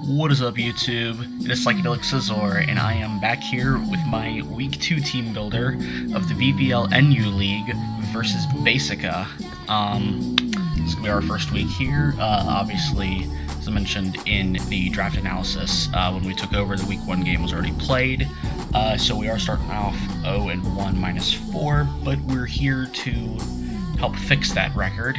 What is up, YouTube? It is Psychedelic Azor, and I am back here with my Week 2 team builder of the VPL NU League versus Basica. This is going to be our first week here. Obviously, as I mentioned in the draft analysis, when we took over, the Week 1 game was already played. So we are starting off 0-1 -4, but we're here to help fix that record.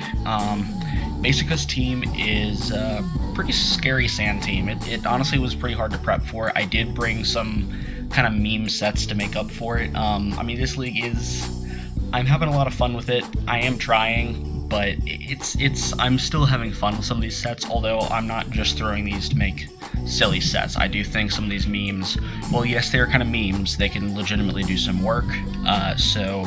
Basica's team is a pretty scary sand team. It honestly was pretty hard to prep for. I did bring some kind of meme sets to make up for it. I mean, this league I'm having a lot of fun with it. I am trying, but I'm still having fun with some of these sets, although I'm not just throwing these to make silly sets. I do think some of these memes, well, yes, they're kind of memes. They can legitimately do some work, so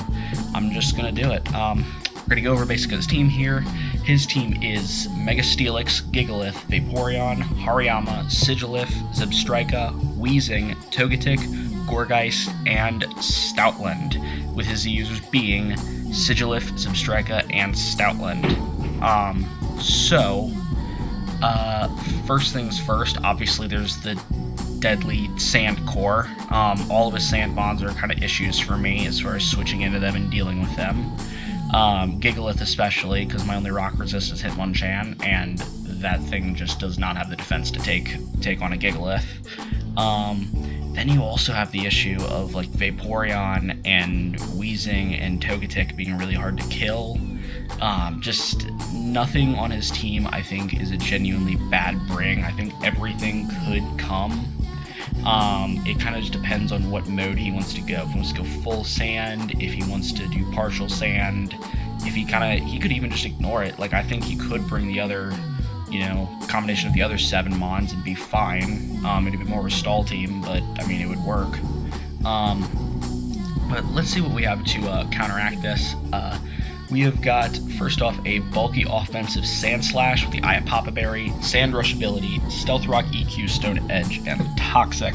I'm just going to do it. We're going to go over Basica's team here. His team is Mega Steelix, Gigalith, Vaporeon, Hariyama, Sigilif, Zebstrika, Weezing, Togetic, Gourgeist, and Stoutland, with his users being Sigilif, Zebstrika, and Stoutland. First things first, obviously there's the deadly sand core. All of his sand bonds are kind of issues for me as far as switching into them and dealing with them. Gigalith especially, because my only rock resist is Hitmonchan, and that thing just does not have the defense to take on a Gigalith. Then you also have the issue of like Vaporeon and Weezing and Togetic being really hard to kill. Just nothing on his team I think is a genuinely bad bring. I think everything could come. It kind of just depends on what mode he wants to go. If he wants to go full sand, if he wants to do partial sand, if he could even just ignore it. Like, I think he could bring the other, combination of the other 7 Mons and be fine. It'd be more of a stall team, but, I mean, it would work. But let's see what we have to counteract this. We have got, first off, a bulky offensive Sand Slash with the Eye of Papa Berry, Sand Rush ability, Stealth Rock EQ, Stone Edge, and Toxic.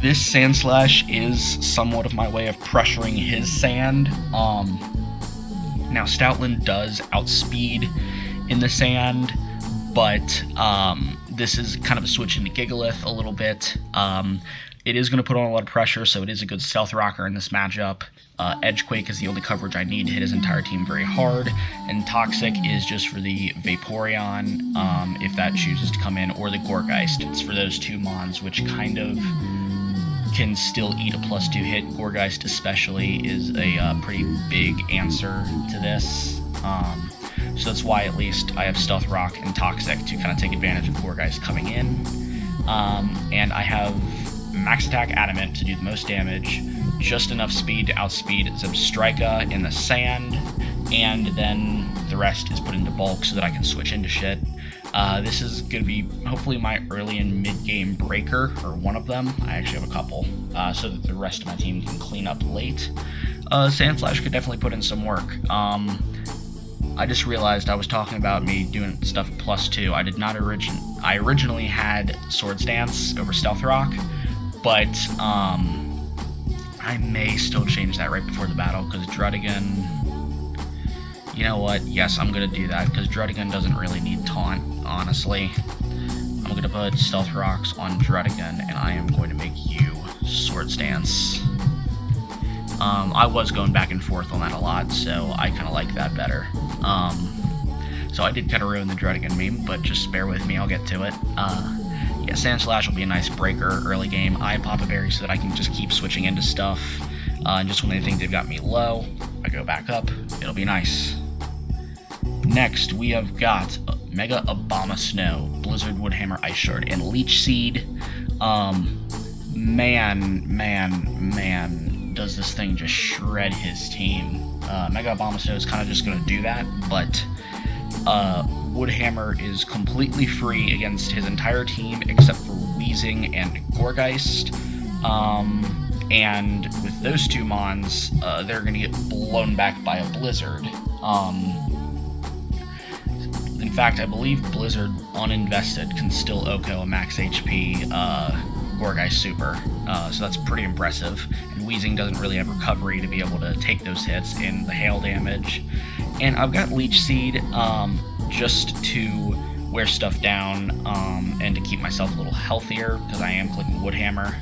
This Sand Slash is somewhat of my way of pressuring his sand. Now, Stoutland does outspeed in the sand, but this is kind of a switch into Gigalith a little bit. It is going to put on a lot of pressure, so it is a good Stealth Rocker in this matchup. Edgequake is the only coverage I need to hit his entire team very hard, and Toxic is just for the Vaporeon, if that chooses to come in, or the Gourgeist. It's for those 2 Mons, which kind of can still eat a +2 hit. Gourgeist especially is a pretty big answer to this. So that's why at least I have Stealth Rock and Toxic to kind of take advantage of Gourgeist coming in. And I have Max Attack Adamant to do the most damage, just enough speed to outspeed Zebstrika in the sand, and then the rest is put into bulk so that I can switch into shit. This is going to be hopefully my early and mid-game breaker, or one of them. I actually have a couple, so that the rest of my team can clean up late. Sand Slash could definitely put in some work. I just realized I was talking about me doing stuff +2. I did not I originally had Swords Dance over Stealth Rock, but I may still change that right before the battle, because Druddigon, you know what, yes, I'm going to do that, because Druddigon doesn't really need taunt, honestly. I'm going to put Stealth Rocks on Druddigon, and I am going to make you Swords Dance. I was going back and forth on that a lot, so I kind of like that better. So I did kind of ruin the Druddigon meme, but just bear with me, I'll get to it. Yeah, Sand Slash will be a nice breaker early game. Eye Papa Berry so that I can just keep switching into stuff. And just when they think they've got me low, I go back up. It'll be nice. Next, we have got Mega Abomasnow, Blizzard, Woodhammer, Ice Shard, and Leech Seed. Man, does this thing just shred his team. Mega Abomasnow is kind of just going to do that, but Woodhammer is completely free against his entire team except for Weezing and Gourgeist. And with those 2 Mons, they're going to get blown back by a Blizzard. In fact, I believe Blizzard uninvested can still OHKO a max HP Gourgeist Super, so that's pretty impressive. And Weezing doesn't really have recovery to be able to take those hits and the hail damage. And I've got Leech Seed just to wear stuff down, and to keep myself a little healthier, because I am clicking Woodhammer,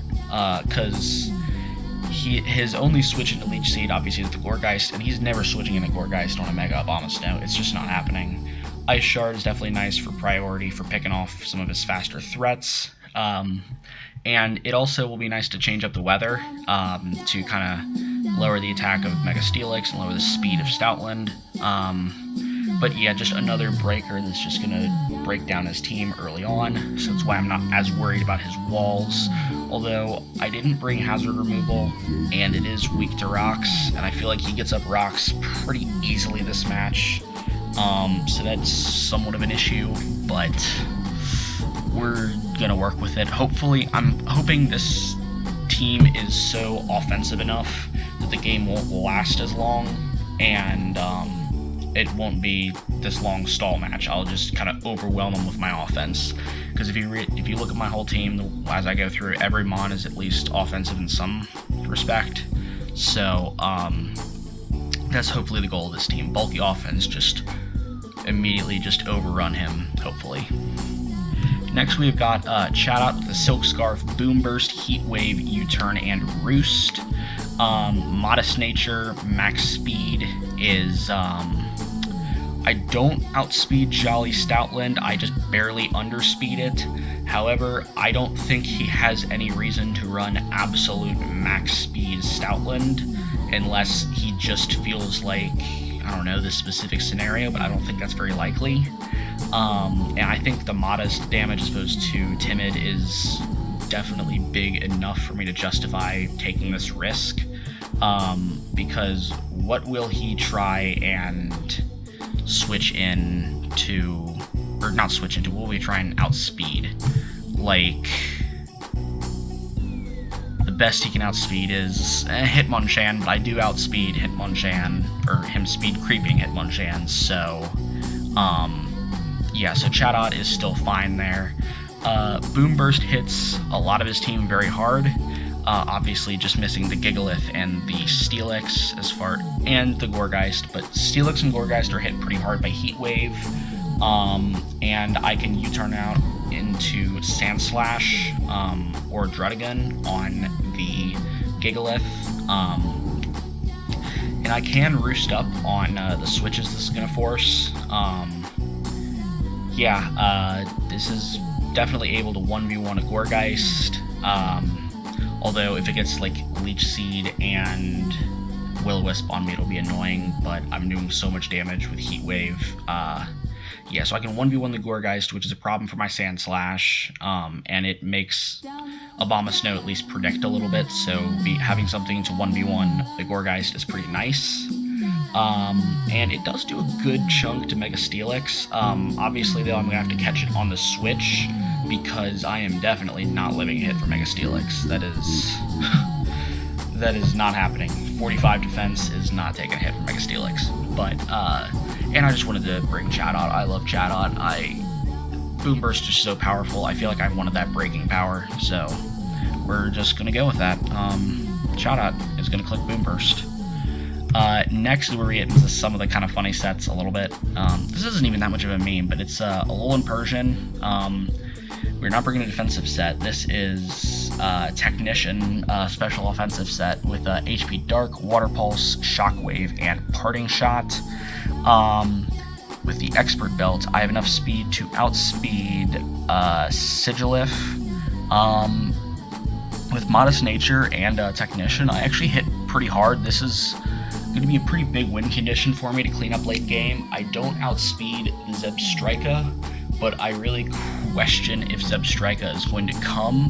because his only switch into Leech Seed obviously is the Gourgeist, and he's never switching into Gourgeist on a Mega Abomasnow. It's just not happening. Ice Shard is definitely nice for priority for picking off some of his faster threats, and it also will be nice to change up the weather to kind of lower the attack of Mega Steelix and lower the speed of Stoutland. But yeah, just another breaker that's just going to break down his team early on, so that's why I'm not as worried about his walls. Although, I didn't bring hazard removal, and it is weak to rocks, and I feel like he gets up rocks pretty easily this match. So that's somewhat of an issue, but we're going to work with it. Hopefully, I'm hoping this team is so offensive enough that the game won't last as long, and it won't be this long stall match. I'll just kind of overwhelm them with my offense. Because if you look at my whole team, as I go through, every mon is at least offensive in some respect. So that's hopefully the goal of this team. Bulky offense, just immediately just overrun him, hopefully. Next we've got Chatot with the Silk Scarf, Boom Burst, Heat Wave, U-Turn, and Roost. Modest Nature, max speed is... I don't outspeed Jolly Stoutland, I just barely underspeed it. However, I don't think he has any reason to run absolute max speed Stoutland unless he just feels like, I don't know, this specific scenario, but I don't think that's very likely. And I think the modest damage as opposed to timid is definitely big enough for me to justify taking this risk. Because what will he try and switch in to, or not switch into, what will we try and outspeed? Like, the best he can outspeed is Hitmonchan, but I do outspeed Hitmonchan, or him speed creeping Hitmonchan, so, yeah, so Chatot is still fine there. Boom Burst hits a lot of his team very hard. Obviously just missing the Gigalith and the Steelix and the Gourgeist, but Steelix and Gourgeist are hit pretty hard by Heat Wave, and I can U-turn out into Sand Slash or Druddigon on the Gigalith, and I can Roost up on the switches this is going to force. This is definitely able to 1v1 a Gourgeist. Although if it gets like Leech Seed and Will-O-Wisp on me, it'll be annoying, but I'm doing so much damage with Heat Wave. Yeah, so I can 1v1 the Gourgeist, which is a problem for my Sand Slash, and it makes Abomasnow at least predict a little bit, so having something to 1v1 the Gourgeist is pretty nice. And it does do a good chunk to Mega Steelix. Obviously, though, I'm going to have to catch it on the switch, because I am definitely not living a hit for Mega Steelix. That is not happening. 45 defense is not taking a hit for Mega Steelix. But, and I just wanted to bring Chatot. I love Chatot. Boom Burst is so powerful. I feel like I wanted that breaking power, so we're just going to go with that. Chatot is going to click Boom Burst. Next, we're getting into some of the kind of funny sets a little bit. This isn't even that much of a meme, but it's a Alolan Persian. We're not bringing a defensive set. This is Technician special offensive set with HP Dark, Water Pulse, Shockwave, and Parting Shot. With the Expert Belt, I have enough speed to outspeed Sigilif. With Modest Nature and Technician, I actually hit pretty hard. This is going to be a pretty big win condition for me to clean up late game. I don't outspeed Zebstrika, but I really question if Zebstrika is going to come.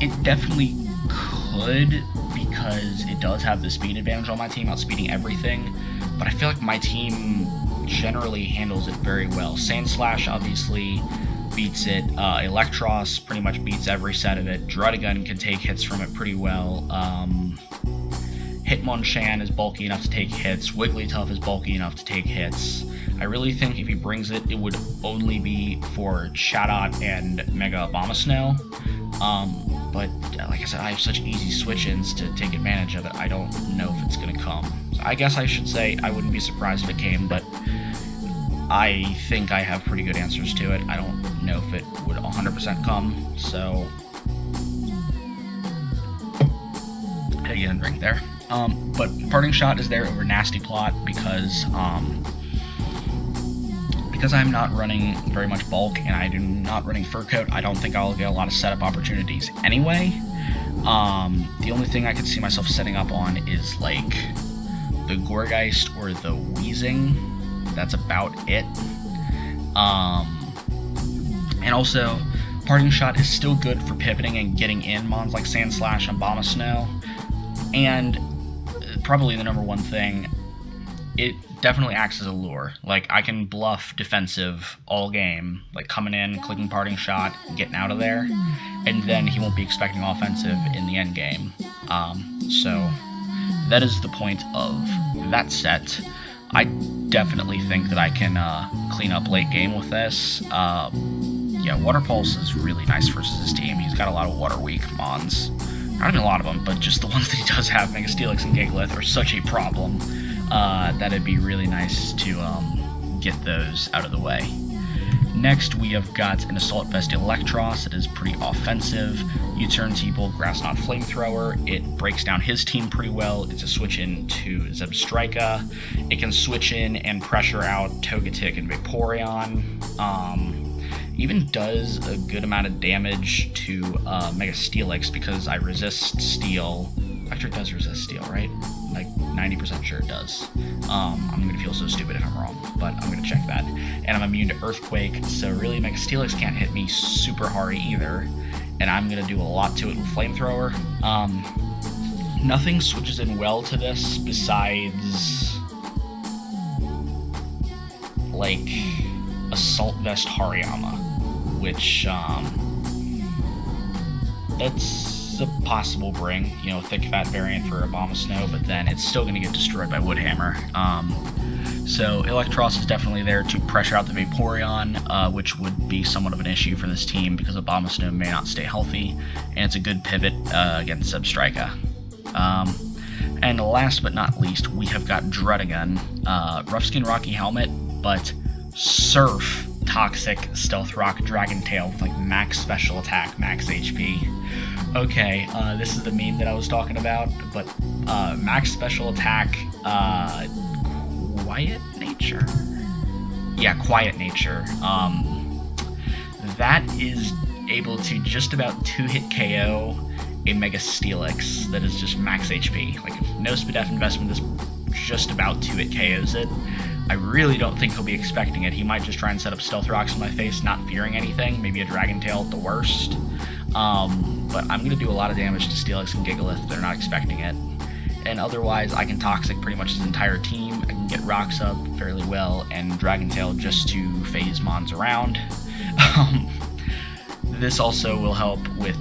It definitely could, because it does have the speed advantage on my team, outspeeding everything, but I feel like my team generally handles it very well. Sand Slash obviously beats it. Electros pretty much beats every set of it. Druddigon can take hits from it pretty well. Hitmonchan is bulky enough to take hits. Wigglytuff is bulky enough to take hits. I really think if he brings it, it would only be for Chatot and Mega Abomasnow. But like I said, I have such easy switch-ins to take advantage of it. I don't know if it's going to come. So I guess I should say I wouldn't be surprised if it came, but I think I have pretty good answers to it. I don't know if it would 100% come, so I get a drink there. But Parting Shot is there over Nasty Plot because I'm not running very much bulk and I do not running Fur Coat. I don't think I'll get a lot of setup opportunities anyway. The only thing I could see myself setting up on is like the Gorgeist or the Wheezing. That's about it. And also, Parting Shot is still good for pivoting and getting in mons like Sand Slash and Bomb of Snow. And probably the number one thing, it definitely acts as a lure. Like, I can bluff defensive all game, like coming in, clicking Parting Shot, getting out of there, and then he won't be expecting offensive in the end game. So that is the point of that set. I definitely think that I can clean up late game with this. Yeah, Water Pulse is really nice versus his team. He's got a lot of water weak mons. Not even a lot of them, but just the ones that he does have, Mega Steelix and Gigalith, are such a problem that it'd be really nice to get those out of the way. Next, we have got an Assault Vest Electros. It is pretty offensive. U-turn T-Bolt Grass Knot Flamethrower. It breaks down his team pretty well. It's a switch in to Zebstrika. It can switch in and pressure out Togetic and Vaporeon. Even does a good amount of damage to Mega Steelix because I resist Steel. Actually, it does resist Steel, right? Like 90% sure it does. I'm gonna feel so stupid if I'm wrong, but I'm gonna check that. And I'm immune to Earthquake, so really Mega Steelix can't hit me super hard either. And I'm gonna do a lot to it with Flamethrower. Nothing switches in well to this besides like Assault Vest Hariyama, which that's a possible bring, you know, thick fat variant for a Bomb of Snow, but then it's still going to get destroyed by Woodhammer. So Electros is definitely there to pressure out the Vaporeon, which would be somewhat of an issue for this team because a Bomb of Snow may not stay healthy, and it's a good pivot against Zebstrika. And last but not least, we have got Druddigon, Rough Skin Rocky Helmet, but Surf Toxic Stealth Rock Dragon Tail with like max special attack, max HP. Okay, this is the meme that I was talking about, but max special attack, Quiet Nature? Yeah, Quiet Nature. That is able to just about 2-hit KO a Mega Steelix that is just max HP. Like, if no Spadef investment, this just about 2-hit KOs it. I really don't think he'll be expecting it. He might just try and set up Stealth Rocks in my face, not fearing anything, maybe a Dragon Tail at the worst. But I'm going to do a lot of damage to Steelix and Gigalith. They're not expecting it. And otherwise, I can Toxic pretty much his entire team. I can get Rocks up fairly well, and Dragon Tail just to phase mons around. This also will help with,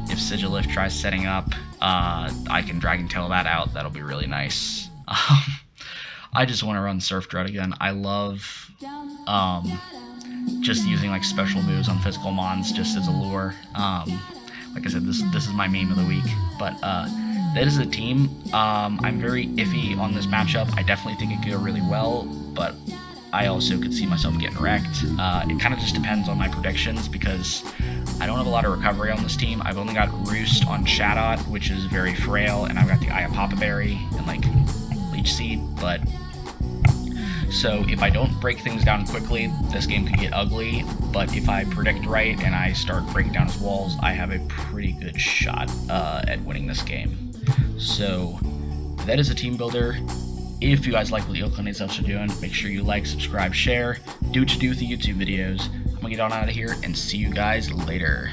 if Sigilif tries setting up, I can Dragon Tail that out. That'll be really nice. I just want to run Surf Druddigon. I love just using like special moves on physical mons just as a lure. Like I said, this is my meme of the week. But that is a team. I'm very iffy on this matchup. I definitely think it could go really well, but I also could see myself getting wrecked. It kind of just depends on my predictions because I don't have a lot of recovery on this team. I've only got Roost on Shadot, which is very frail, and I've got the Iapapa Berry and like Leech Seed, but so if I don't break things down quickly, this game could get ugly, but if I predict right and I start breaking down his walls, I have a pretty good shot at winning this game. So that is a team builder. If you guys like what the Oakland Azelfs are doing, make sure you like, subscribe, share, do what you do with the YouTube videos. I'm gonna get on out of here and see you guys later.